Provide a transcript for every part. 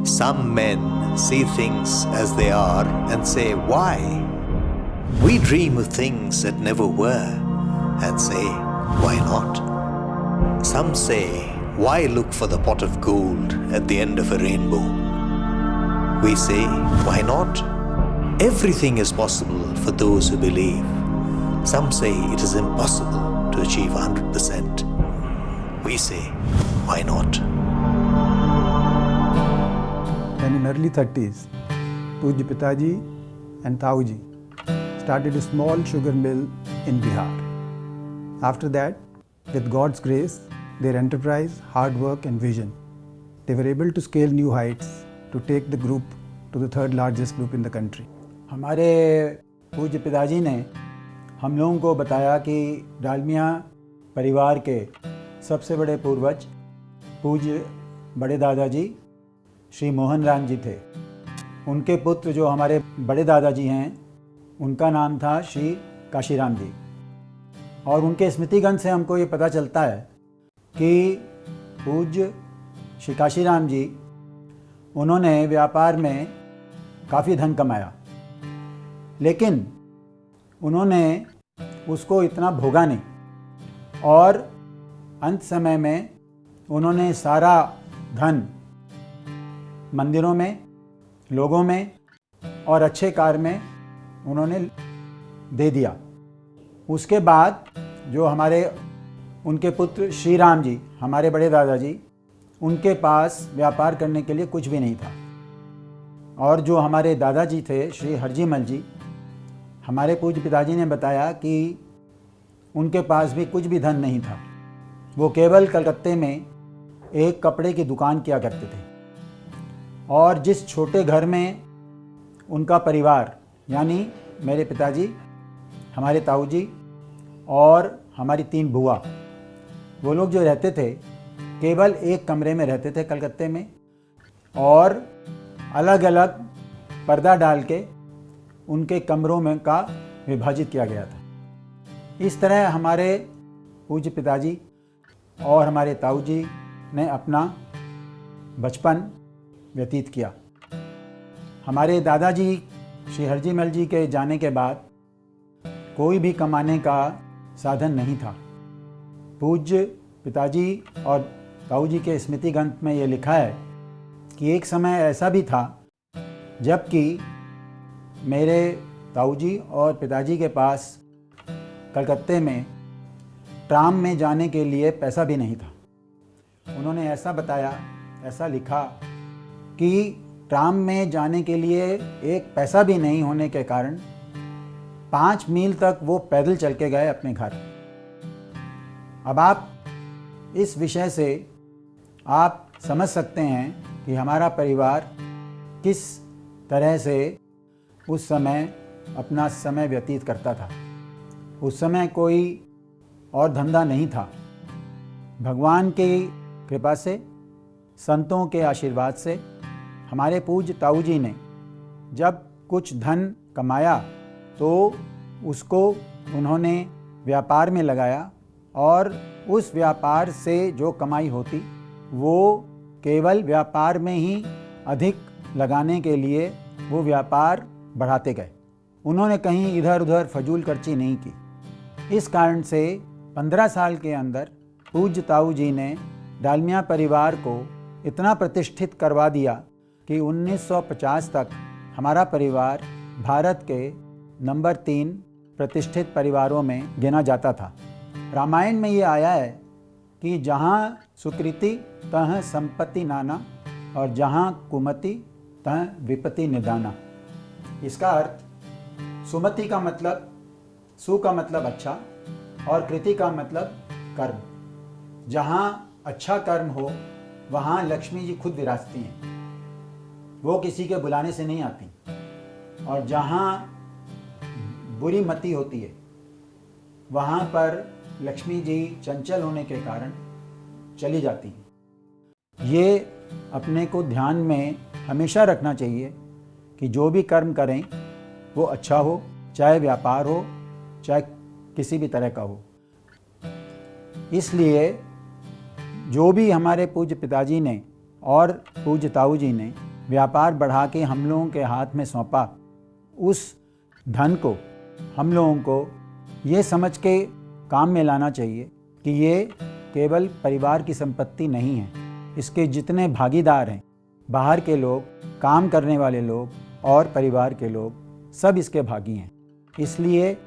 Some men see things as they are and say, why? We dream of things that never were and say, why not? Some say, why look for the pot of gold at the end of a rainbow? We say, why not? Everything is possible for those who believe. Some say it is impossible to achieve 100%. We say, why not? Then in early 30s, Pujya Pitaji and Tauji started a small sugar mill in Bihar. After that, with God's grace, their enterprise, hard work and vision, they were able to scale new heights to take the group to the third largest group in the country. हमारे पूज्य पिताजी ने हम लोगों को बताया कि डालमिया परिवार के सबसे बड़े पूर्वज पूज्य बड़े दादाजी श्री मोहन राम जी थे। उनके पुत्र जो हमारे बड़े दादाजी हैं, उनका नाम था श्री काशीराम जी। और उनके स्मृतिग्रंथ से हमको ये पता चलता है कि पूज्य श्री काशीराम जी, उन्होंने व्यापार में काफ़ी धन कमाया, लेकिन उन्होंने उसको इतना भोगा नहीं और अंत समय में उन्होंने सारा धन मंदिरों में, लोगों में और अच्छे कार्य में उन्होंने दे दिया। उसके बाद जो हमारे उनके पुत्र श्री राम जी, हमारे बड़े दादाजी, उनके पास व्यापार करने के लिए कुछ भी नहीं था। और जो हमारे दादाजी थे श्री हरजीमल जी, हमारे पूज्य पिताजी ने बताया कि उनके पास भी कुछ भी धन नहीं था। वो केवल कलकत्ते में एक कपड़े की दुकान किया करते थे। और जिस छोटे घर में उनका परिवार, यानी मेरे पिताजी, हमारे ताऊजी और हमारी 3 बुआ, वो लोग जो रहते थे, केवल एक कमरे में रहते थे कलकत्ते में, और अलग अलग पर्दा डाल के उनके कमरों में का विभाजित किया गया था। इस तरह हमारे पूज्य पिताजी और हमारे ताऊजी ने अपना बचपन व्यतीत किया। हमारे दादाजी श्री हरजीमल जी के जाने के बाद कोई भी कमाने का साधन नहीं था। पूज्य पिताजी और ताऊजी के स्मृति ग्रंथ में ये लिखा है कि एक समय ऐसा भी था जबकि मेरे ताऊजी और पिताजी के पास कलकत्ते में ट्राम में जाने के लिए पैसा भी नहीं था। उन्होंने ऐसा बताया, ऐसा लिखा कि ट्राम में जाने के लिए एक पैसा भी नहीं होने के कारण 5 मील तक वो पैदल चल के गए अपने घर। अब आप इस विषय से आप समझ सकते हैं कि हमारा परिवार किस तरह से उस समय अपना समय व्यतीत करता था। उस समय कोई और धंधा नहीं था। भगवान की कृपा से, संतों के आशीर्वाद से हमारे पूज्य ताऊजी ने जब कुछ धन कमाया तो उसको उन्होंने व्यापार में लगाया, और उस व्यापार से जो कमाई होती वो केवल व्यापार में ही अधिक लगाने के लिए वो व्यापार बढ़ाते गए। उन्होंने कहीं इधर उधर फजूल खर्ची नहीं की। इस कारण से 15 साल के अंदर पूज्य ताऊजी ने डालमिया परिवार को इतना प्रतिष्ठित करवा दिया कि 1950 तक हमारा परिवार भारत के नंबर 3 प्रतिष्ठित परिवारों में गिना जाता था। रामायण में ये आया है कि जहाँ सुकृति तह संपत्ति नाना और जहाँ कुमति तह विपत्ति निदाना। इसका अर्थ, सुमति का मतलब, सु का मतलब अच्छा और कृति का मतलब कर्म। जहाँ अच्छा कर्म हो वहाँ लक्ष्मी जी खुद विराजती हैं, वो किसी के बुलाने से नहीं आती। और जहाँ बुरी मति होती है वहाँ पर लक्ष्मी जी चंचल होने के कारण चली जाती हैं। ये अपने को ध्यान में हमेशा रखना चाहिए कि जो भी कर्म करें वो अच्छा हो, चाहे व्यापार हो, चाहे किसी भी तरह का हो। इसलिए जो भी हमारे पूज्य पिताजी ने और पूज्य ताऊ जी ने व्यापार बढ़ा के हम लोगों के हाथ में सौंपा, उस धन को हम लोगों को ये समझ के काम में लाना चाहिए कि ये केवल परिवार की संपत्ति नहीं है। इसके जितने भागीदार हैं, बाहर के लोग, काम करने वाले लोग और परिवार के लोग, सब इसके भागी हैं। इसलिए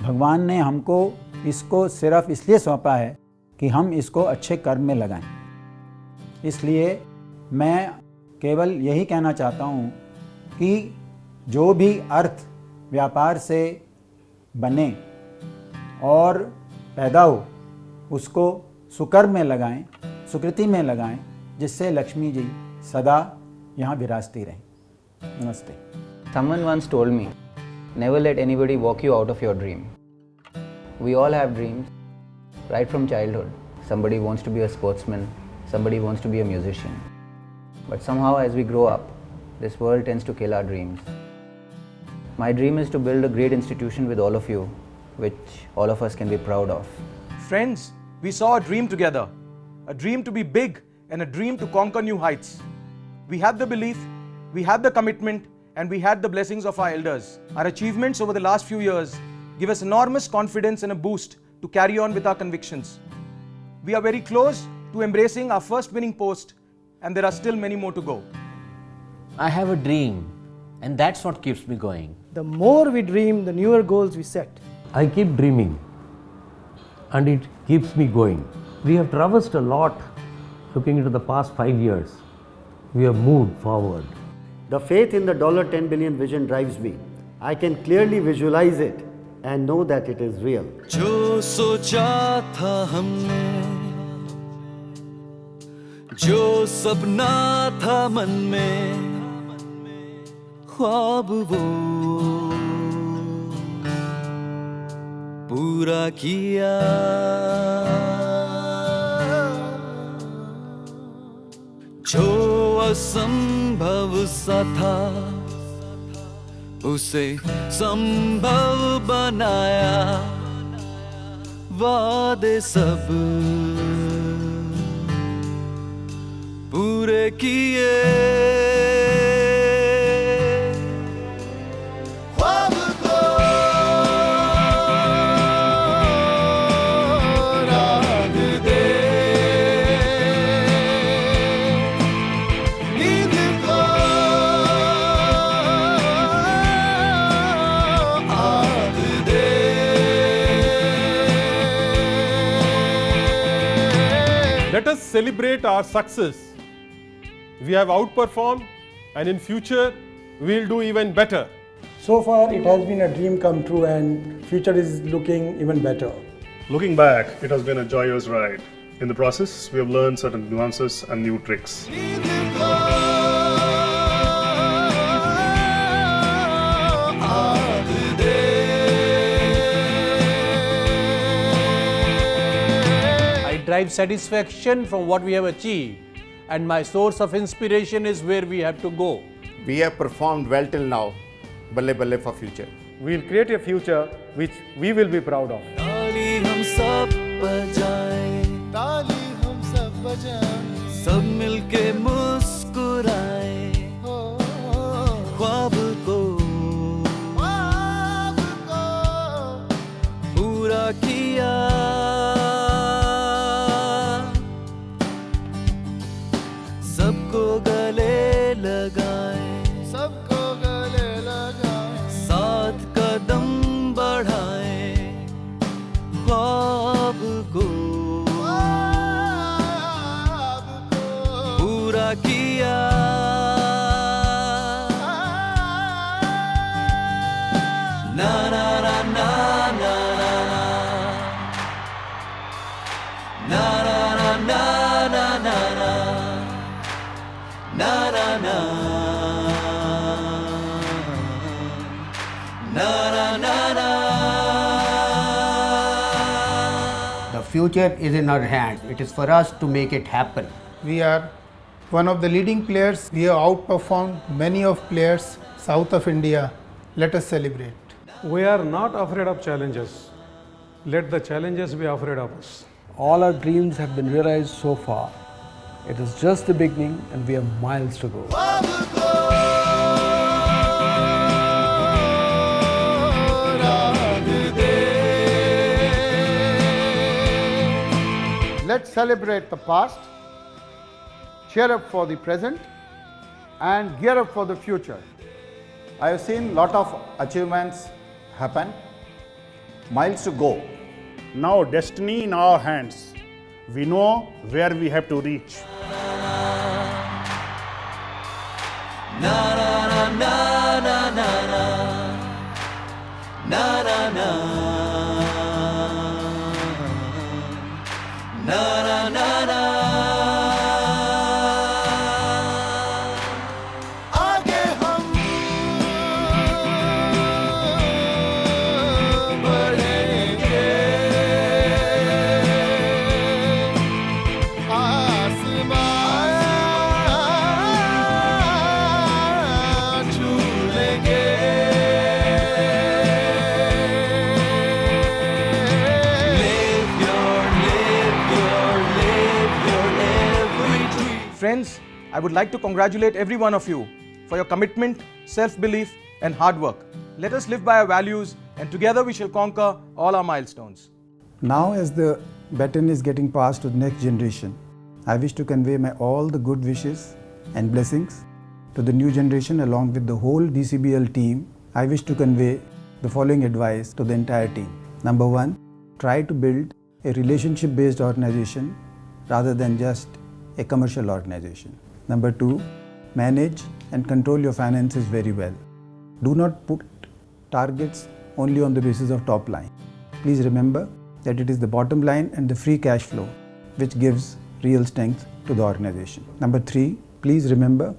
भगवान ने हमको इसको सिर्फ इसलिए सौंपा है कि हम इसको अच्छे कर्म में लगाएं। इसलिए मैं केवल यही कहना चाहता हूँ कि जो भी अर्थ व्यापार से बने और पैदा हो, उसको सुकर्म में लगाएं, सुकृति में लगाएं, जिससे लक्ष्मी जी सदा यहाँ विराजती रहें। नमस्ते। Someone once told me, never let anybody walk you out of your dream. We all have dreams, right from childhood. Somebody wants to be a sportsman, somebody wants to be a musician. But somehow as we grow up, this world tends to kill our dreams. My dream is to build a great institution with all of you, which all of us can be proud of. Friends, we saw a dream together, a dream to be big and a dream to conquer new heights. We had the belief, we had the commitment, and we had the blessings of our elders. Our achievements over the last few years give us enormous confidence and a boost to carry on with our convictions. We are very close to embracing our first winning post, and there are still many more to go. I have a dream, and that's what keeps me going. The more we dream, the newer goals we set. I keep dreaming and it keeps me going. We have traversed a lot looking into the past 5 years. We have moved forward. The faith in the $10 billion vision drives me. I can clearly visualize it and know that it is real. जो सोचा था हमने, जो सपना था मन में, ख्वाब वो पूरा किया। जो असंभव सा था, उसे संभव बनाया। वादे सब पूरे किए। Let us celebrate our success. We have outperformed, and in future we will do even better. So far it has been a dream come true, and future is looking even better. Looking back, it has been a joyous ride. In the process, we have learned certain nuances and new tricks. Drive satisfaction from what we have achieved, and my source of inspiration is where we have to go. We have performed well till now. Balle balle for future. We will create a future which we will be proud of. ताली हम सब बजाएं, ताली हम सब बजाएं, सब मिलके मुस्कुराएं, ख्वाब को पूरा किया। सबको गले लगाएं, सबको गले लगाएं, साथ कदम बढ़ाएं, ख्वाब को पूरा किया। ना ना ना ना ना ना ना ना ना ना ना ना Na na na na na na. The future is in our hands. It is for us to make it happen. We are one of the leading players. We have outperformed many of players south of India. Let us celebrate. We are not afraid of challenges. Let the challenges be afraid of us. All our dreams have been realized so far. It is just the beginning, and we have miles to go. Let's celebrate the past, cheer up for the present, and gear up for the future. I have seen lot of achievements happen, miles to go. Now destiny in our hands. We know where we have to reach. Na na na na na na na na na na na na na आगे हम बढ़ेंगे आसमान छू लेंगे Friends, I would like to congratulate every one of you for your commitment, self-belief and hard work. Let us live by our values and together we shall conquer all our milestones. Now as the baton is getting passed to the next generation, I wish to convey my all the good wishes and blessings to the new generation along with the whole DCBL team. I wish to convey the following advice to the entire team. Number one, try to build a relationship-based organization rather than just a commercial organization. Number two, manage and control your finances very well. Do not put targets only on the basis of top line. Please remember that it is the bottom line and the free cash flow which gives real strength to the organization. Number three, please remember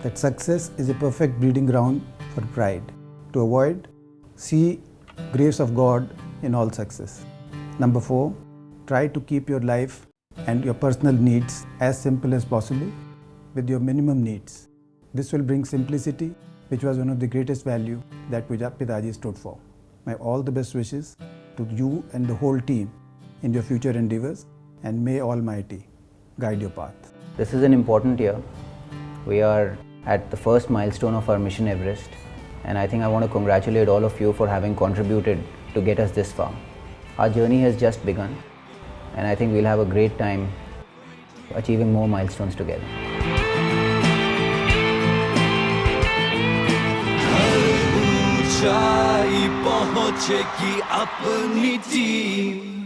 that success is a perfect breeding ground for pride. To avoid, see grace of God in all success. Number four, try to keep your life and your personal needs as simple as possible with your minimum needs. This will bring simplicity, which was one of the greatest value that Pitaji stood for. My all the best wishes to you and the whole team in your future endeavors, and may Almighty guide your path. This is an important year. We are at the first milestone of our Mission Everest, and I think I want to congratulate all of you for having contributed to get us this far. Our journey has just begun, and I think we'll have a great time achieving more milestones together. ऊंचाई पहुंचेगी अपनी team